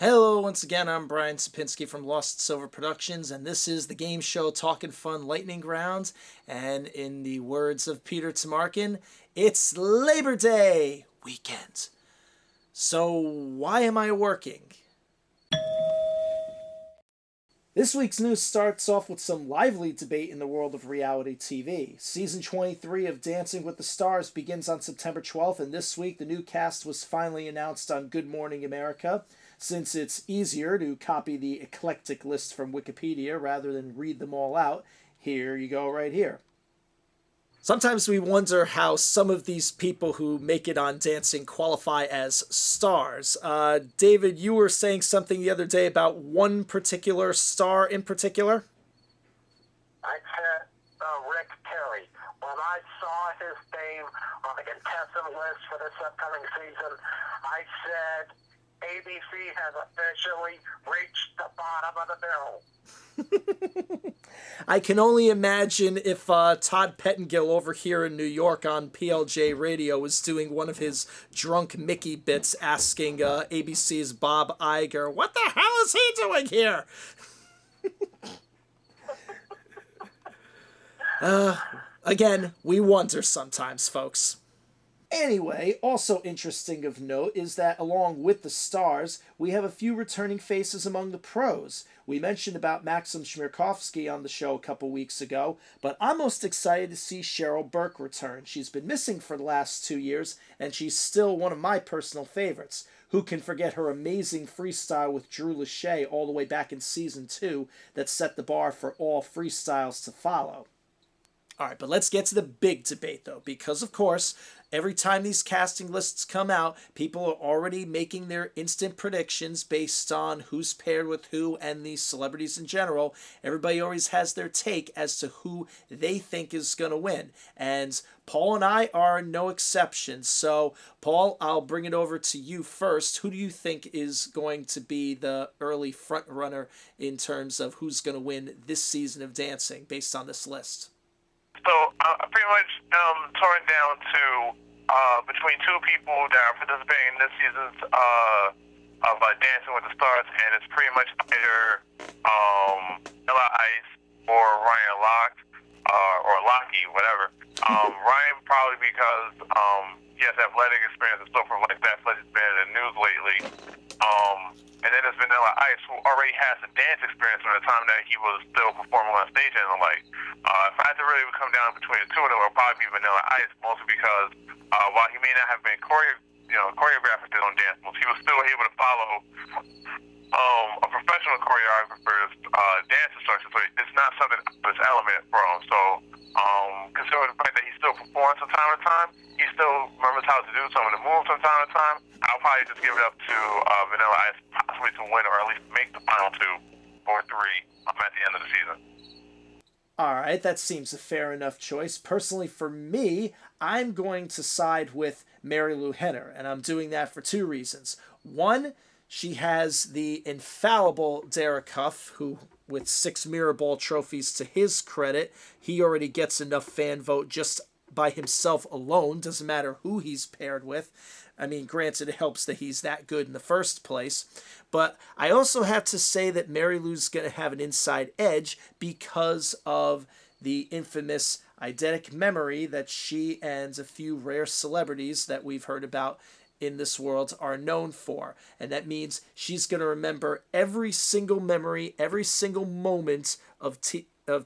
Hello, once again, I'm Brian Sapinski from Lost Silver Productions, and this is the game show Talkin' Fun Lightning Round. And in the words of Peter Tamarkin, it's Labor Day weekend. So why am I working? This week's news starts off with some lively debate in the world of reality TV. Season 23 of Dancing with the Stars begins on September 12th, and this week the new cast was finally announced on Good Morning America. Since it's easier to copy the eclectic list from Wikipedia rather than read them all out, here you go right here. Sometimes we wonder how some of these people who make it on Dancing qualify as stars. David, you were saying something the other day about one particular star in particular? I said Rick Perry. When I saw his name on the contestant list for this upcoming season, I said ABC has officially reached the bottom of the barrel. I can only imagine if Todd Pettengill over here in New York on PLJ Radio was doing one of his drunk Mickey bits asking ABC's Bob Iger, what the hell is he doing here? Again, we wonder sometimes, folks. Anyway, also interesting of note is that along with the stars, we have a few returning faces among the pros. We mentioned about Maxim Chmerkovskiy on the show a couple weeks ago, but I'm most excited to see Cheryl Burke return. She's been missing for the last 2 years, and she's still one of my personal favorites. Who can forget her amazing freestyle with Drew Lachey all the way back in Season 2 that set the bar for all freestyles to follow? All right, but let's get to the big debate, though, because, of course, every time these casting lists come out, people are already making their instant predictions based on who's paired with who and the celebrities in general. Everybody always has their take as to who they think is going to win, and Paul and I are no exception. So, Paul, I'll bring it over to you first. Who do you think is going to be the early front runner in terms of who's going to win this season of Dancing based on this list? So I pretty much torn down to between two people that are participating in this season's of Dancing with the Stars, and it's pretty much either Ella Ice or Ryan Locke or Lockie, whatever. Ryan probably because he has athletic experience and so from like that, like he's been in the news lately. And then there's Vanilla Ice, who already has a dance experience from the time that he was still performing on stage and the like. If I had to really come down between the two of them, it would probably be Vanilla Ice, mostly because while he may not have been choreographed his own dance moves, he was still able to follow a professional choreographer's dance instructions. So it's not something that's element for him. So considering the fact that he still performs from time to time, he still remembers how to do some of the moves from time to time, I'll probably just give it up to Vanilla Ice possibly to win or at least make the final two or three at the end of the season. All right, that seems a fair enough choice. Personally, for me, I'm going to side with Mary Lou Henner, and I'm doing that for two reasons. One, she has the infallible Derek Huff, who, with 6 Mirror Ball trophies to his credit, he already gets enough fan vote just by himself alone. Doesn't matter who he's paired with. I mean, granted, it helps that he's that good in the first place. But I also have to say that Mary Lou's going to have an inside edge because of the infamous eidetic memory that she and a few rare celebrities that we've heard about in this world are known for. And that means she's going to remember every single memory, every single moment of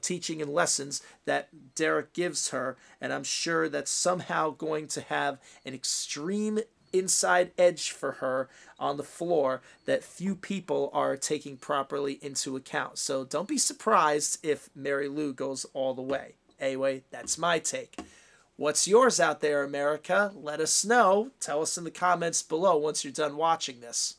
teaching and lessons that Derek gives her. And I'm sure that's somehow going to have an extreme inside edge for her on the floor that few people are taking properly into account. So don't be surprised if Mary Lou goes all the way. Anyway, that's my take. What's yours out there, America? Let us know. Tell us in the comments below once you're done watching this.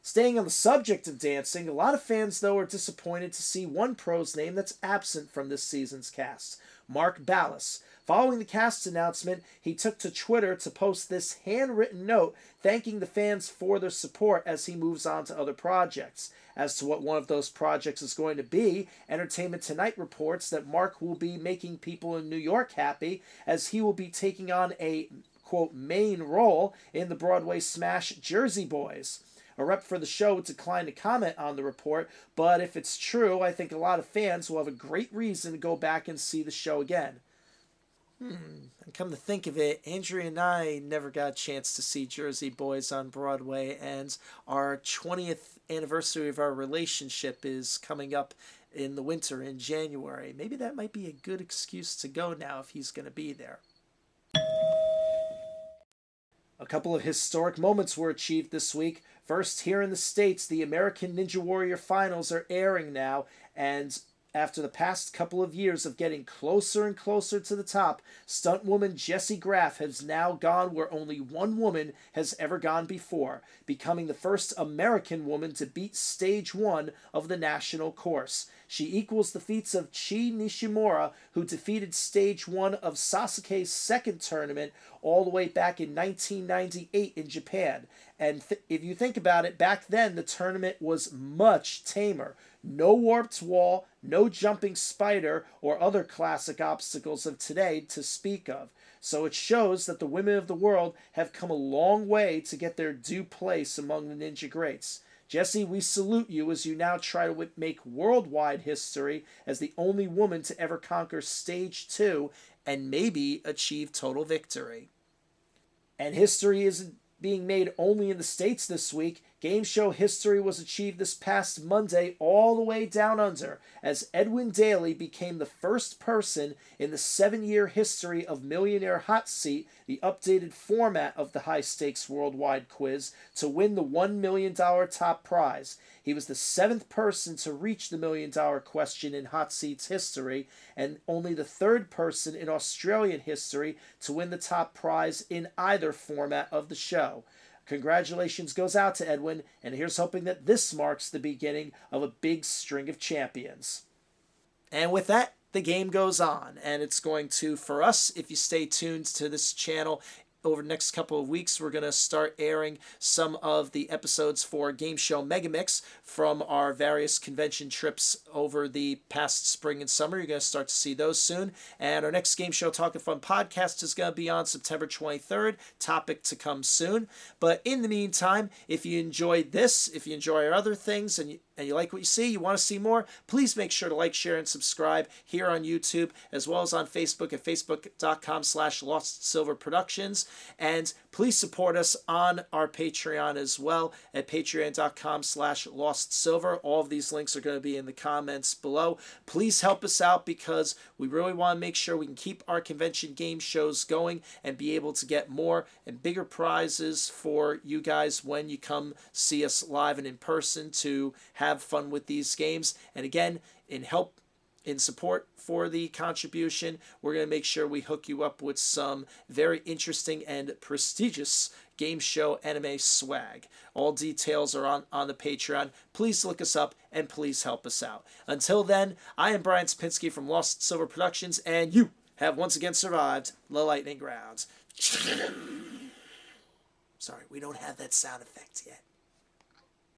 Staying on the subject of dancing, a lot of fans, though, are disappointed to see one pro's name that's absent from this season's cast, Mark Ballas. Following the cast announcement, he took to Twitter to post this handwritten note thanking the fans for their support as he moves on to other projects. As to what one of those projects is going to be, Entertainment Tonight reports that Mark will be making people in New York happy as he will be taking on a, quote, main role in the Broadway smash Jersey Boys. A rep for the show declined to comment on the report, but if it's true, I think a lot of fans will have a great reason to go back and see the show again. And come to think of it, Andrea and I never got a chance to see Jersey Boys on Broadway, and our 20th anniversary of our relationship is coming up in the winter in January. Maybe that might be a good excuse to go now if he's going to be there. A couple of historic moments were achieved this week. First, here in the States, the American Ninja Warrior finals are airing now, and after the past couple of years of getting closer and closer to the top, stunt woman Jessie Graff has now gone where only one woman has ever gone before, becoming the first American woman to beat stage 1 of the national course. She equals the feats of Chi Nishimura, who defeated stage 1 of Sasuke's second tournament all the way back in 1998 in Japan. And if you think about it, back then the tournament was much tamer. No warped wall, no jumping spider, or other classic obstacles of today to speak of. So it shows that the women of the world have come a long way to get their due place among the ninja greats. Jessie, we salute you as you now try to make worldwide history as the only woman to ever conquer stage 2 and maybe achieve total victory. And history isn't being made only in the States this week. Game show history was achieved this past Monday all the way down under, as Edwin Daly became the first person in the 7-year history of Millionaire Hot Seat, the updated format of the high-stakes worldwide quiz, to win the $1 million top prize. He was the 7th person to reach the $1 million question in Hot Seat's history, and only the 3rd person in Australian history to win the top prize in either format of the show. Congratulations goes out to Edwin, and here's hoping that this marks the beginning of a big string of champions. And with that, the game goes on, and it's going to, for us, if you stay tuned to this channel, over the next couple of weeks, we're going to start airing some of the episodes for Game Show Megamix from our various convention trips over the past spring and summer. You're going to start to see those soon. And our next Game Show Talkin' Fun podcast is going to be on September 23rd. Topic to come soon. But in the meantime, if you enjoyed this, if you enjoy our other things, and you like what you see, you want to see more, please make sure to like, share, and subscribe here on YouTube, as well as on Facebook at facebook.com/LostSilverProductions. And please support us on our Patreon as well at patreon.com/LostSilver. All of these links are going to be in the comments below. Please help us out because we really want to make sure we can keep our convention game shows going and be able to get more and bigger prizes for you guys when you come see us live and in person to have fun with these games. And again, in support for the contribution, we're going to make sure we hook you up with some very interesting and prestigious game show anime swag. All details are on the Patreon. Please look us up and please help us out. Until then, I am Brian Sapinski from Lost Silver Productions, and you have once again survived the lightning rounds. Sorry, we don't have that sound effect yet.